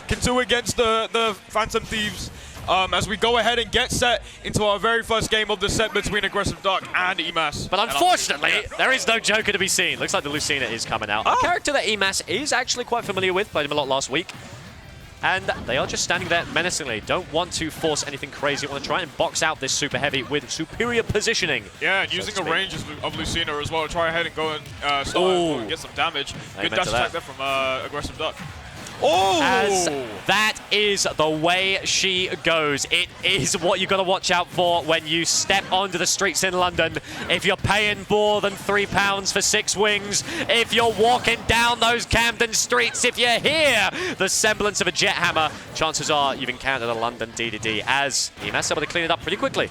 can do against the Phantom Thieves. As we go ahead and get set into our very first game of the set between AggresiveDuck and eMass. But unfortunately, there is no Joker to be seen. Looks like the Lucina is coming out. A character that eMass is actually quite familiar with. Played him a lot last week. And they are just standing there menacingly. Don't want to force anything crazy. Want to try and box out this super heavy with superior positioning. Yeah, and using a range of Lucina as well. Try ahead and go and start and get some damage. Good dash attack there from AggresiveDuck. Oh! As that is the way she goes. It is what you've got to watch out for when you step onto the streets in London. If you're paying more than £3 for 6 wings, if you're walking down those Camden streets, if you hear the semblance of a jet hammer, chances are you've encountered a London Dedede, as eMass able to clean it up pretty quickly.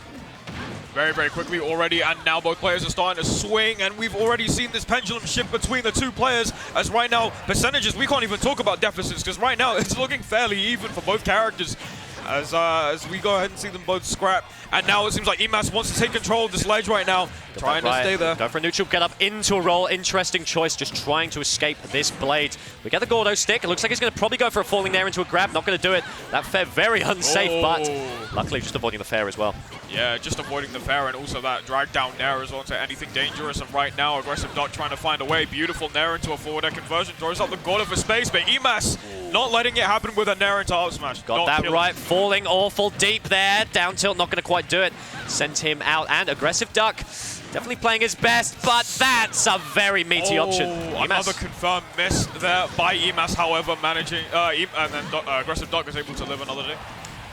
Very, very quickly already, and now both players are starting to swing, and we've already seen this pendulum shift between the two players, as right now, percentages, we can't even talk about deficits, because right now it's looking fairly even for both characters, as we go ahead and see them both scrap. And now it seems like eMass wants to take control of this ledge right now, trying to stay there. Go for a neutral, get up into a roll. Interesting choice, just trying to escape this blade. We get the Gordo stick. It looks like he's going to probably go for a falling there into a grab. Not going to do it. That fair very unsafe, but luckily just avoiding the fair as well. Yeah, just avoiding the fair, and also that drag down Nair as well to anything dangerous. And right now, AggresiveDuck trying to find a way. Beautiful Nair into a forward air conversion. Throws up the Gordo for space, but eMass not letting it happen with a Nair into up smash. Got that right. Falling awful deep there. Down tilt, not going to quite do it. Sent him out, and AggresiveDuck definitely playing his best, but that's a very meaty option. Another confirmed miss there by eMass, however, managing, and then AggresiveDuck is able to live another day.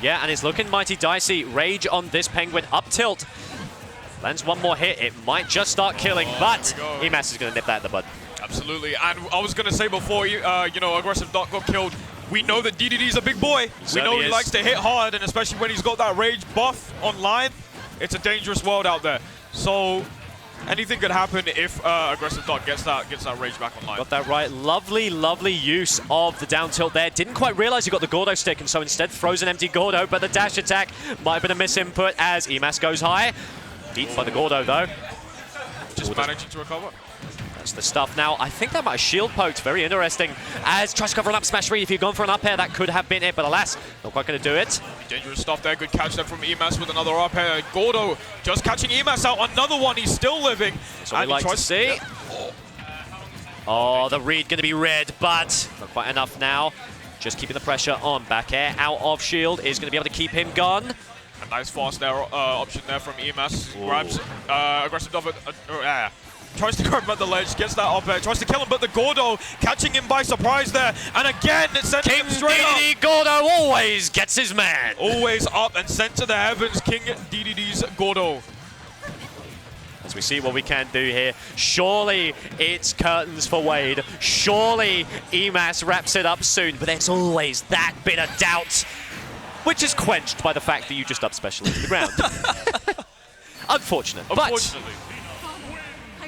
Yeah, and it's looking mighty dicey. Rage on this Penguin, up tilt. Lands one more hit, it might just start killing, but eMass is going to nip that in the bud. Absolutely, and I was going to say before, you know, AggresiveDuck got killed, we know that Dedede's a big boy. We know he likes to hit hard, and especially when he's got that rage buff online, it's a dangerous world out there. So anything could happen if AggresiveDuck gets that rage back online. Got that right. Lovely, lovely use of the down tilt there. Didn't quite realize he got the Gordo stick, and so instead throws an empty Gordo, but the dash attack might have been a misinput as eMass goes high. Beat by the Gordo, though. Just managing to recover. That's the stuff now. I think that might have shield poked. Very interesting. As tries to cover an up smash read. If you'd gone for an up air, that could have been it, but alas, not quite going to do it. Dangerous stuff there. Good catch there from eMass with another up air. Gordo just catching eMass out. Another one. He's still living. That's what we like to see. Yeah. Oh, the read going to be red, but not quite enough now. Just keeping the pressure on. Back air out of shield is going to be able to keep him gone. A nice fast air option there from eMass. Grabs AggresiveDuck. Tries to grab him at the ledge, gets that up air, tries to kill him, but the Gordo catching him by surprise there, and again it's sent him straight up. Gordo always gets his man. Always up and sent to the heavens, King Dedede's Gordo. As we see what we can do here, surely it's curtains for Wade. Surely eMass wraps it up soon, but there's always that bit of doubt, which is quenched by the fact that you just up special into the ground. Unfortunate. Unfortunately.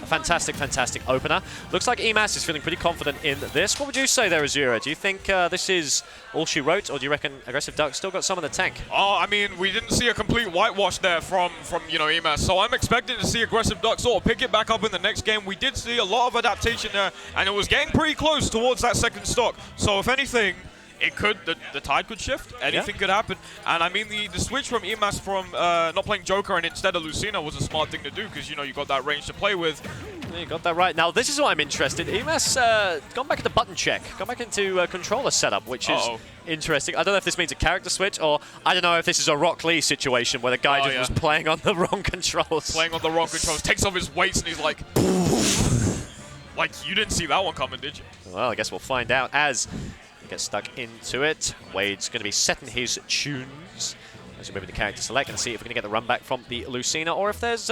Fantastic, fantastic opener. Looks like eMass is feeling pretty confident in this. What would you say there, Azura? Do you think this is all she wrote, or do you reckon AggresiveDuck still got some in the tank? Oh, I mean, we didn't see a complete whitewash there from you know, eMass, so I'm expecting to see AggresiveDuck sort of pick it back up in the next game. We did see a lot of adaptation there, and it was getting pretty close towards that second stock. So if anything, it could, the tide could shift, anything could happen. And I mean, the switch from eMass from not playing Joker and instead of Lucina was a smart thing to do, because, you know, you got that range to play with. Yeah, you got that right. Now, this is what I'm interested in. eMass gone back into button check, gone back into controller setup, which is interesting. I don't know if this means a character switch, or I don't know if this is a Rock Lee situation where the guy just was playing on the wrong controls. Playing on the wrong controls, takes off his weights and he's like, like, you didn't see that one coming, did you? Well, I guess we'll find out as gets stuck into it. Wade's going to be setting his tunes as we move into character select and see if we're going to get the run back from the Lucina, or if there's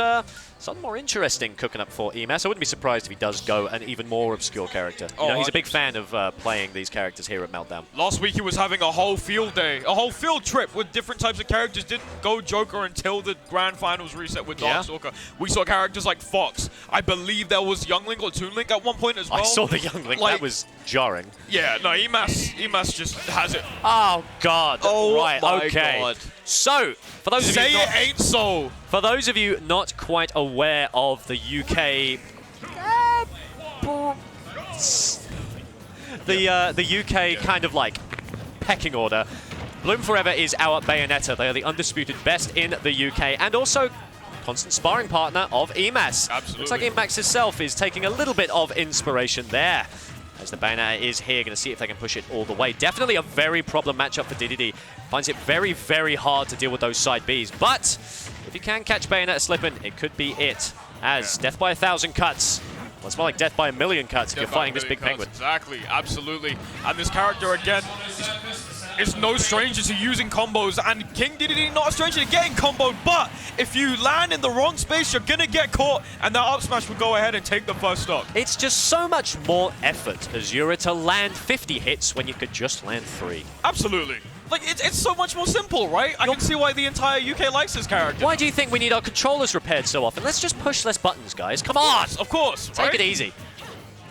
something more interesting cooking up for eMass. I wouldn't be surprised if he does go an even more obscure character. You know, he's a big fan of playing these characters here at Meltdown. Last week he was having a whole field day, a whole field trip with different types of characters. Didn't go Joker until the Grand Finals reset with Darkstalker. We saw characters like Fox. I believe there was Younglink or Toonlink at one point as well. I saw the Younglink. Like, that was jarring. Yeah, no, eMass just has it. Oh, God. Oh, right, my okay. God. So, for those of you it ain't so. For those of you not quite aware of the UK, the UK kind of like pecking order, Bloom Forever is our Bayonetta. They are the undisputed best in the UK and also constant sparring partner of eMass. Absolutely. Looks like eMass itself is taking a little bit of inspiration there. As the Bayonetta is here, going to see if they can push it all the way. Definitely a very problem matchup for Dedede. Finds it very, very hard to deal with those side Bs. But if you can catch Bayonetta slipping, it could be it. As death by 1,000 cuts. Well, it's more like death by 1,000,000 cuts if you're fighting this big penguin. Exactly, absolutely. And this character, again, is no stranger to using combos. And King Dedede, not a stranger to getting comboed. But if you land in the wrong space, you're going to get caught. And that up smash will go ahead and take the first stock. It's just so much more effort, Azura, to land 50 hits when you could just land 3. Absolutely. Like, it's so much more simple, right? I can see why the entire UK likes this character. Why do you think we need our controllers repaired so often? Let's just push less buttons, guys. Come on! Of course, Take it easy.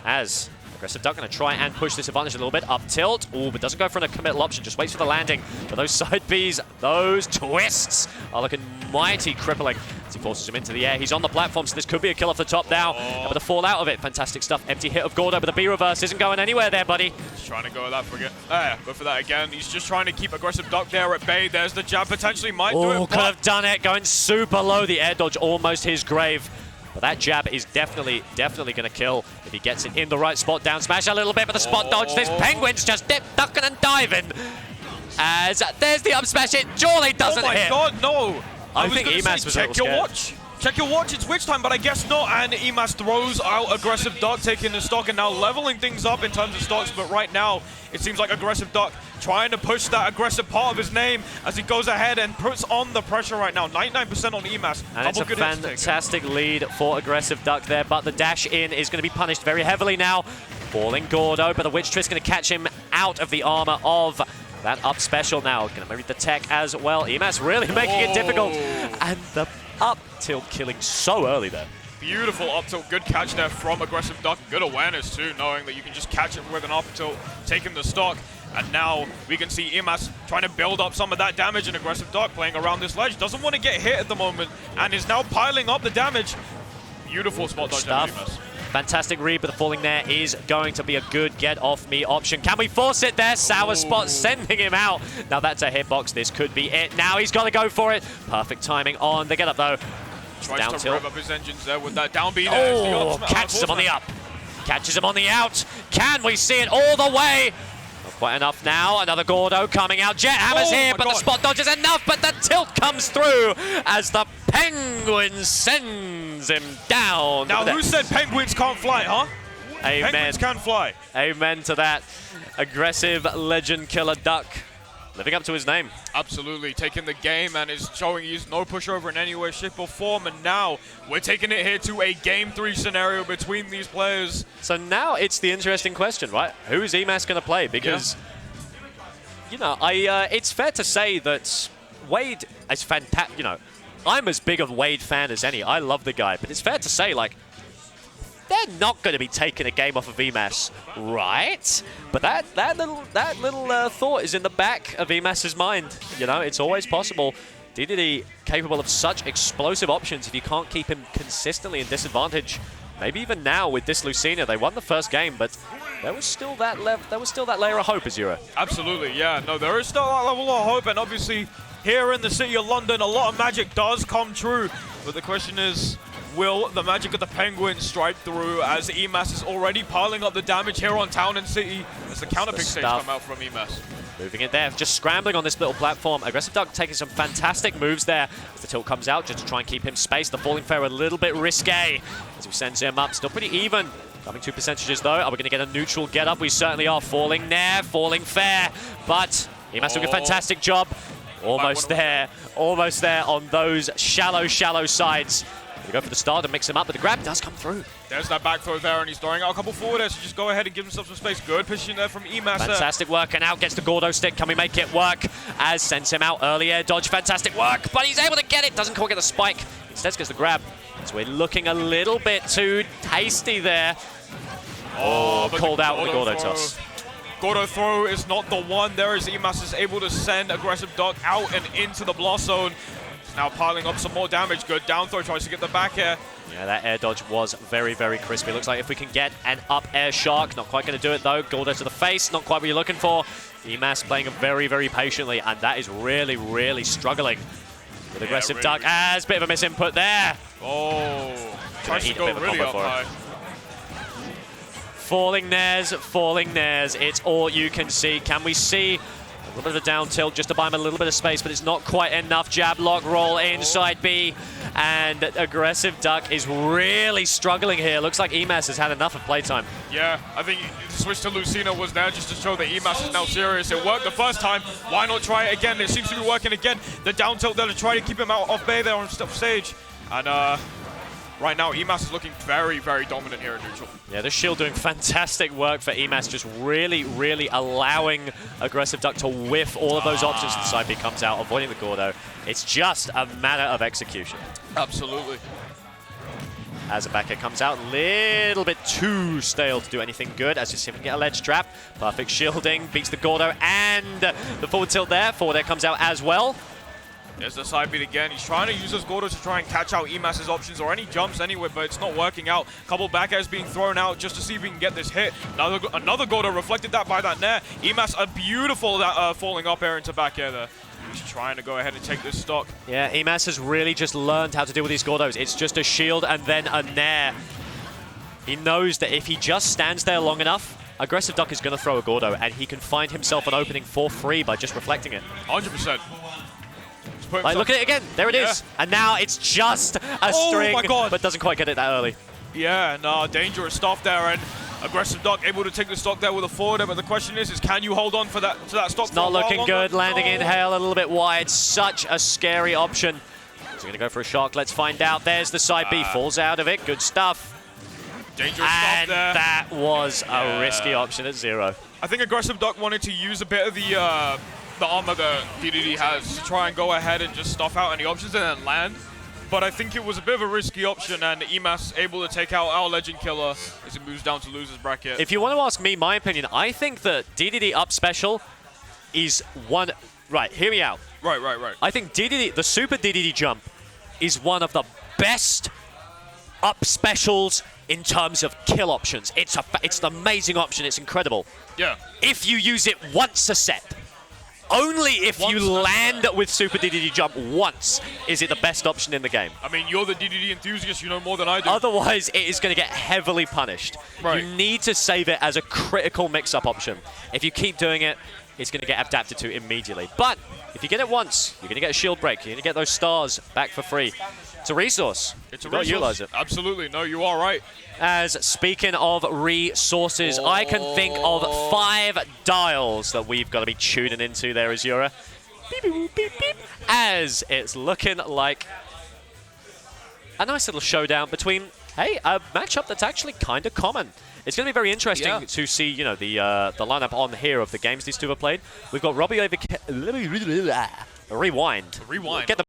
As AggressiveDuck going to try and push this advantage a little bit. Up tilt. Ooh, but doesn't go for a committal option. Just waits for the landing. But those side Bs, those twists are looking mighty crippling. As he forces him into the air. He's on the platform, so this could be a kill off the top now. Able to fall out of it. Fantastic stuff. Empty hit of Gordo, but the B reverse isn't going anywhere there, buddy. He's trying to go with that. Go for that again. He's just trying to keep AggressiveDuck there at bay. There's the jab. Potentially might do it. Could have done it. Going super low. The air dodge almost his grave. But that jab is definitely going to kill if he gets it in the right spot. Down smash a little bit, but the spot dodge. This penguin's just ducking and diving. As there's the up smash. It surely doesn't hit. Oh my god, no. I think eMass was a little scared. Watch. Check your watch, it's witch time, but I guess not. And eMass throws out AggressiveDuck, taking the stock and now leveling things up in terms of stocks. But right now, it seems like AggressiveDuck trying to push that aggressive part of his name as he goes ahead and puts on the pressure right now. 99% on eMass. And it's a fantastic lead for AggressiveDuck there, but the dash in is going to be punished very heavily now. Falling Gordo, but the Witch Twist going to catch him out of the armor of that up special now. Going to read the tech as well. eMass really making it difficult. And the up tilt killing so early there. Beautiful up tilt, good catch there from AggressiveDuck. Good awareness too, knowing that you can just catch it with an up tilt, taking the stock. And now we can see eMass trying to build up some of that damage, and AggressiveDuck playing around this ledge. Doesn't want to get hit at the moment and is now piling up the damage. Beautiful spot dodge there, eMass. Fantastic read, but the falling there is going to be a good get-off-me option. Can we force it there? Sour Spot sending him out. Now that's a hitbox. This could be it. Now he's got to go for it. Perfect timing on the get-up, though. Tries down to tilt. rev up his engines there with that down B there. Oh, catches him on the up. Catches him on the out. Can we see it all the way? Not quite enough now. Another Gordo coming out. Jet Hammer's here, but the spot dodge is enough, but the tilt comes through as the Penguin sends him down. Now, who said penguins can't fly, huh? Amen. Penguins can fly. Amen to that. Aggressive legend killer Duck. Living up to his name. Absolutely, taking the game and is showing he's no pushover in any way, shape, or form. And now we're taking it here to a Game 3 scenario between these players. So now it's the interesting question, right? Who is eMass going to play? Because, you know, it's fair to say that Wade is fantastic. You know, I'm as big of a Wade fan as any. I love the guy. But it's fair to say, like, they're not going to be taking a game off of eMass, right? But that little thought is in the back of eMass's mind. You know, it's always possible. Dedede capable of such explosive options if you can't keep him consistently in disadvantage. Maybe even now with this Lucina, they won the first game, but there was still that layer of hope, Azura. Absolutely, yeah. No, there is still that level of hope, and obviously here in the city of London, a lot of magic does come true. But the question is, will the magic of the Penguins strike through as eMass is already piling up the damage here on Town and City as the counter pick stage come out from eMass? Moving it there, just scrambling on this little platform. AggressiveDuck taking some fantastic moves there as the tilt comes out just to try and keep him spaced. The falling fair a little bit risque as he sends him up. Still pretty even. Coming 2 percentages though. Are we going to get a neutral get up? We certainly are. Falling there, falling fair. But eMass doing a fantastic job. Almost there on those shallow sides. We go for the start and mix him up, but the grab does come through. There's that back throw there, and he's throwing out a couple forward airs, so just go ahead and give himself some space. Good position there from eMass. Fantastic work, and out gets the Gordo stick. Can we make it work? As sends him out. Early air dodge, fantastic work, but he's able to get it. Doesn't quite get the spike. Instead gets the grab. So we're looking a little bit too tasty there. Oh, called out with the Gordo toss. Gordo throw is not the one. There is eMass is able to send AggressiveDuck out and into the blast zone. It's now piling up some more damage. Good down throw, tries to get the back air. Yeah, that air dodge was very, very crispy. Looks like if we can get an up air shark, not quite going to do it though. Gordo to the face, not quite what you're looking for. eMass playing very, very patiently, and that is really, really struggling. With aggressive duck, as bit of a misinput there. Oh, tries to go really up high. Falling nairs, it's all you can see. Can we see a little bit of a down tilt just to buy him a little bit of space, but it's not quite enough. Jab lock roll inside B, and AggresiveDuck is really struggling here. Looks like eMass has had enough of playtime. Yeah, I think the switch to Lucina was there just to show that eMass is now serious. It worked the first time. Why not try it again? It seems to be working again. The down tilt there to try to keep him out off bay there on stage. And right now, eMass is looking very, very dominant here in neutral. Yeah, the shield doing fantastic work for eMass, just really, really allowing AggresiveDuck to whiff all of those options. The side B comes out, avoiding the Gordo. It's just a matter of execution. Absolutely. As a back air comes out, a little bit too stale to do anything good, as you see him get a ledge trap. Perfect shielding, beats the Gordo, and the forward tilt there. Forward air comes out as well. There's the side beat again. He's trying to use his Gordo to try and catch out eMass's options or any jumps anywhere, but it's not working out. Couple back airs being thrown out just to see if we can get this hit. Another Gordo reflected that by that nair. eMass, a beautiful falling up air into back air there. He's trying to go ahead and take this stock. Yeah, eMass has really just learned how to deal with these Gordos. It's just a shield and then a nair. He knows that if he just stands there long enough, AggresiveDuck is going to throw a Gordo, and he can find himself an opening for free by just reflecting it. 100%. Like, look at it again. There it is. And now it's just a string, my God, but doesn't quite get it that early. Yeah, no, dangerous stuff there. And AggresiveDuck able to take the stock there with a forward. But the question is can you hold on to that stock? It's not looking good. Landing in hail a little bit wide. Such a scary option. So going to go for a shark. Let's find out. There's the side B. Falls out of it. Good stuff. Dangerous stuff there. And that was a risky option at 0. I think AggresiveDuck wanted to use a bit of the armor that Dedede has to try and go ahead and just stuff out any options and then land. But I think it was a bit of a risky option, and eMass able to take out our Legend Killer as it moves down to loser's bracket. If you want to ask me my opinion, I think that Dedede up special is one... Right, hear me out. Right. I think Dedede, the Super Dedede jump, is one of the best up specials in terms of kill options. It's an amazing option. It's incredible. Yeah. If you use it once a set. Only if you land with Super Dedede jump once is it the best option in the game. I mean, you're the Dedede enthusiast, you know more than I do. Otherwise, it is going to get heavily punished. Right. You need to save it as a critical mix-up option. If you keep doing it, it's going to get adapted to immediately. But if you get it once, you're going to get a shield break. You're going to get those stars back for free. It's a resource. It's a resource. Utilize it. Absolutely. No, you are right. As speaking of resources, I can think of 5 dials that we've got to be tuning into there, Azura. Beep, beep, beep, beep. As it's looking like a nice little showdown between, hey, a matchup that's actually kind of common. It's going to be very interesting to see, you know, the lineup on here of the games these two have played. We've got Robbie over... Rewind. Rewind. Get the